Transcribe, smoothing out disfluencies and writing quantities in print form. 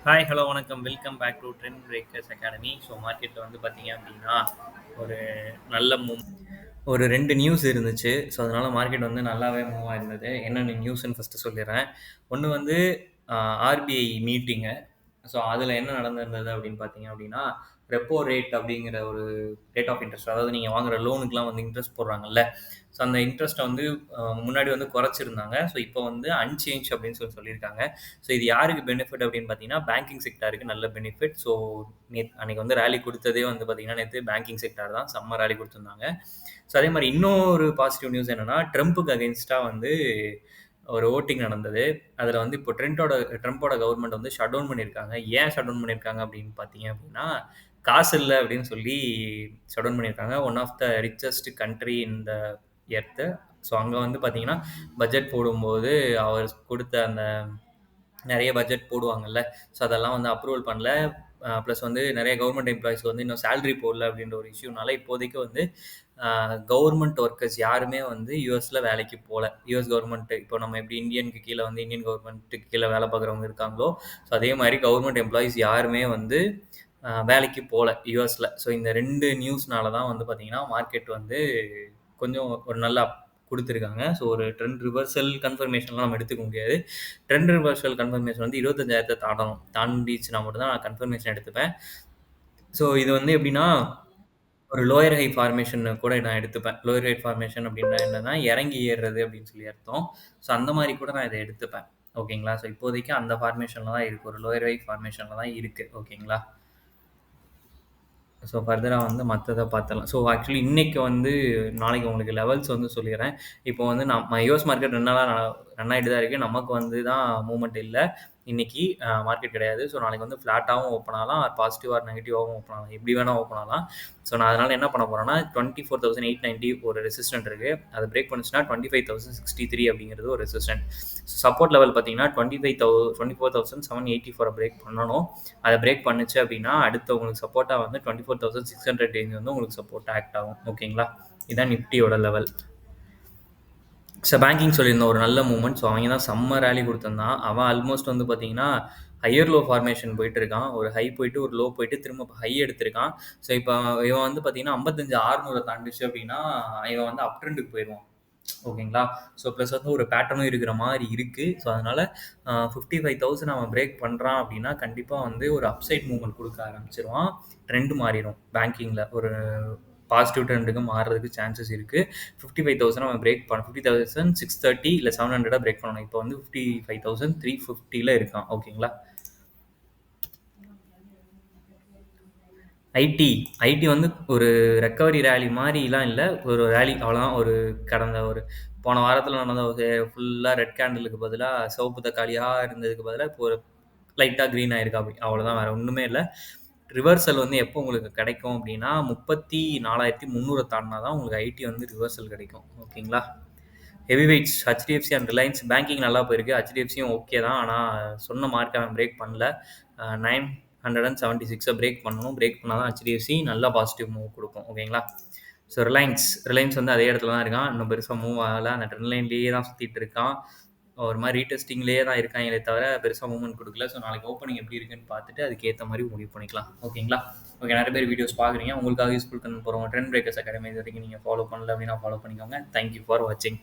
Hi, hello, வணக்கம். Welcome back to trend breakers academy. So மார்க்கெட்டில் வந்து பார்த்தீங்க அப்படின்னா ஒரு நல்ல ஒரு 2 நியூஸ் இருந்துச்சு. ஸோ அதனால மார்க்கெட் வந்து நல்லாவே மூவ் ஆயிருந்தது. என்னென்ன நியூஸ்ன்னு ஃபர்ஸ்ட்டு சொல்லிடுறேன். ஒண்ணு வந்து ஆர்பிஐ மீட்டிங்கு. ஸோ அதில என்ன நடந்திருந்தது அப்படின்னு பார்த்தீங்க அப்படின்னா, ரெப்போ ரேட் அப்படிங்கிற ஒரு ரேட் ஆஃப் இன்ட்ரெஸ்ட், அதாவது நீங்க வாங்குற லோனுக்குலாம் வந்து இன்ட்ரெஸ்ட் போடுறாங்கல்ல. ஸோ அந்த இன்ட்ரெஸ்ட்ட வந்து முன்னாடி வந்து குறைச்சிருந்தாங்க. ஸோ இப்போ வந்து அன்சேஞ்ச் அப்படின்னு சொல்லியிருக்காங்க. ஸோ இது யாருக்கு பெனிஃபிட் அப்படின்னு பார்த்தீங்கன்னா, பேங்கிங் செக்டாருக்கு நல்ல பெனிஃபிட். ஸோ அன்னைக்கு வந்து ராலி குடுத்ததே வந்து பார்த்தீங்கன்னா, நேத்து பேங்கிங் செக்டார் தான். செம்ம ராலி குடுத்துருந்தாங்க. ஸோ அதே மாரி இன்னொரு பாசிட்டிவ் நியூஸ் என்னன்னா, ட்ரம்ப்புக்கு அகைன்ஸ்ட்டா வந்து ஒரு வோட்டிங் நடந்தது. அதில வந்து இப்போ ட்ரம்ப்போட கவர்ன்மெண்ட் வந்து ஷட் டவுன் பண்ணியிருக்காங்க. ஏன் ஷட் டவுன் பண்ணியிருக்காங்க அப்படின்னு பார்த்தீங்க அப்படின்னா, காசு இல்ல அப்படின்னு சொல்லி ஷட் டவுன் பண்ணியிருக்காங்க. One of the richest country in the earth. So அங்க வந்து பார்த்தீங்கன்னா, பட்ஜெட் போடும்போது அவர் குடுத்த அந்த நெறைய பட்ஜெட் போடுவாங்கல்ல. ஸோ அதெல்லாம் வந்து அப்ரூவல் பண்ணல. பிளஸ் வந்து நெறைய கவர்ன்மெண்ட் எம்ப்ளாயீஸ்க்கு வந்து இன்னும் சேலரி போடல அப்படின்ற ஒரு இஷ்யூனால இப்போதைக்கு வந்து கவர்ன்மெண்ட் ஒர்க்கர்ஸ் யாருமே வந்து யுஎஸ்ல வேலைக்கு போல. யுஎஸ் கவர்ன்மெண்ட் இப்போ நம்ம எப்படி இந்தியனுக்கு கீழ வந்து இந்தியன் கவர்ன்மெண்ட்டுக்கு கீழ வேலை பார்க்குறவங்க இருக்காங்களோ, ஸோ அதே மாரி கவர்ன்மெண்ட் எம்ப்ளாயீஸ் யாருமே வந்து வேலைக்கு போல யுஎஸ்ல. ஸோ இந்த 2 நியூஸ்னால தான் வந்து பார்த்தீங்கன்னா, மார்க்கெட் வந்து கொஞ்சம் ஒரு நல்ல குடுத்துருக்காங்க. ஸோ ஒரு ட்ரெண்ட் ரிவர்சல் கன்ஃபர்மேஷன்லாம் நம்ம எடுத்துக்க முடியாது. ட்ரெண்ட் ரிவர்சல் கன்ஃபர்மேஷன் வந்து 25,000 தாண்டணும். தாண்டிச்சுனா மட்டும் தான் நான் கன்ஃபர்மேஷன் எடுத்துப்பேன். ஸோ இது வந்து எப்படின்னா, ஒரு லோயர் ஹை ஃபார்மேஷன் கூட நான் எடுத்துப்பேன். லோயர் ஹை ஃபார்மேஷன் அப்படின்னா என்னன்னா, இறங்கி ஏறுறது அப்படின்னு சொல்லி அர்த்தம். ஸோ அந்த மாரி கூட நான் இத எடுத்துப்பேன். ஓகேங்களா? ஸோ இப்போதைக்கு அந்த ஃபார்மேஷன்ல தான் இருக்கு. ஒரு லோயர் ஹை ஃபார்மேஷன்ல தான் இருக்கு. ஓகேங்களா? ஸோ ஃபர்தரா வந்து மத்தத பாத்துரலாம். ஸோ ஆக்சுவலி இன்னைக்கு வந்து நாளைக்கு உங்களுக்கு லெவல்ஸ் வந்து சொல்லிர்றேன். இப்போ வந்து நம்ம யுஎஸ் மார்க்கெட் 2 நாளா ரன் ஆயிட்டு தான் இருக்கு. நமக்கு வந்து தான் மூவ்மெண்ட் இல்ல. இன்னைக்கு மார்க்கெட் கிடையாது. ஸோ நாளைக்கு வந்து ஃப்ளாட்டாவும் ஓப்பன் ஆகலாம். பாசிட்டிவ் ஆர் நெகட்டிவாவும் ஓப்பன் ஆகலாம். எப்படி வேணா ஓப்பன் ஆகலாம். ஸோ நான் அதனால என்ன பண்ண போறேன்னா, 24,890 ஒரு ரெசிஸ்டன்ட் இருக்கு. அது பிரேக் பண்ணுச்சுன்னா 25,063 அப்படிங்கிறது ஒரு ரெசிஸ்டன்ட். ஸோ சப்போர்ட் லெவல் பார்த்தீங்கன்னா, 24,784 பிரேக் பண்ணணும். அத பிரேக் பண்ணுச்சு அப்படின்னா, அடுத்து உங்களுக்கு சப்போர்ட்டா வந்து 24,600 ரேஞ்ச் வந்து உங்களுக்கு சப்போர்ட்டா ஆக்ட் ஆகும். ஓகேங்களா? இதான் நிஃப்டியோட லெவல். பேங்கிங் சொல்லியிருந்தோம் ஒரு நல்ல மூவ்மெண்ட். ஸோ அவங்க தான் செம்ம ராலி குடுத்திருந்தான். அவன் ஆல்மோஸ்ட் வந்து பார்த்தீங்கன்னா, ஹையர் லோ ஃபார்மேஷன் போயிட்டு இருக்கான். ஒரு ஹை போயிட்டு, ஒரு லோ போயிட்டு, திரும்ப ஹை எடுத்திருக்கான். ஸோ இப்போ இவன் வந்து பார்த்தீங்கன்னா, 55,600 தாண்டுச்சு அப்படின்னா, இவன் வந்து அப் ட்ரெண்டுக்கு போயிருவான். ஓகேங்களா? ஸோ ப்ளஸ் வந்து ஒரு பேட்டர்னும் இருக்கிற மாரி இருக்கு. ஸோ அதனால 55,000 அவன் பிரேக் பண்றான் அப்படின்னா, கண்டிப்பா வந்து ஒரு அப்சைட் மூவ்மெண்ட் குடுக்க ஆரம்பிச்சுருவான். ட்ரெண்ட் மாறிரும் பேங்கிங்ல. ஒரு பாசிட்டிவ் ட்ரெண்டுக்கு மாறுறதுக்கு சான்சஸ் இருக்கு. 55,000 அவன் பிரேக் 50,630 இல்ல 700 பிரேக் பண்ணணும். இப்போ வந்து 55,350ல இருக்கான். ஓகேங்களா? ஐடி ஐடி வந்து ஒரு ரெக்கவரி ராலி மாரிலாம் இல்ல. ஒரு ராலி அவ்வளோதான். கடந்த போன வாரத்தில நடந்த ஃபுல்லா ரெட் கேண்டிலுக்கு பதிலா சிவப்பு தக்காளியா இருந்ததுக்கு பதிலா, இப்போ ஒரு லைட்டா கிரீன் ஆயிருக்காப்படி. அவ்வளோதான். வேற ஒண்ணுமே இல்ல. ரிவர்சல் வந்து எப்போ உங்களுக்கு கிடைக்கும் அப்டின்னா, 34,300 தாண்டுனா தான் உங்களுக்கு ஐடி வந்து ரிவர்சல் கிடைக்கும். ஓகேங்களா? Heavy weights HDFC and Reliance banking நல்லா போயிருக்கு. ஹெச்டிஎஃப்சியும் ஓகே தான். ஆனா சொன்ன மார்க்க அவன் பிரேக் பண்ணல. 976 பிரேக் பண்ணணும். பிரேக் பண்ணா தான் ஹெச்டிஎஃப்சி நல்ல பாசிட்டிவ் மூவ் குடுக்கும். ஓகேங்களா? ஸோ ரிலையன்ஸ் வந்து அதே இடத்துல தான் இருக்கான். இன்னும் பெருசா மூவ் ஆகல. அந்த ட்ரெண்ட் லைன்லேயே தான் சுத்திட்டு இருக்கான். ஒரு மாரி ரீடெஸ்டிங்லேயே தான் இருக்காங்களே தவிர, பெருசா மூவ்மெண்ட் குடுக்கல. ஸோ நாளைக்கு ஓப்பனிங் எப்படி இருக்குன்னு பார்த்துட்டு, அதுக்கு ஏத்த மாரி முடிவு பண்ணிக்கலாம். ஓகேங்களா? ஓகே, நெறைய பேர் வீடியோஸ் பார்க்குறீங்க. உங்களுக்காக யூஸ்ஃபுல் கன்டென்ட் போடுறோம். ட்ரெண்ட் பிரேக்கர்ஸ் அகாடமி இது வரைக்கும் நீங்க ஃபாலோ பண்ணல அப்படின்னா ஃபாலோ பண்ணிக்கோங்க. தேங்க் யூ ஃபார் வாட்சிங்.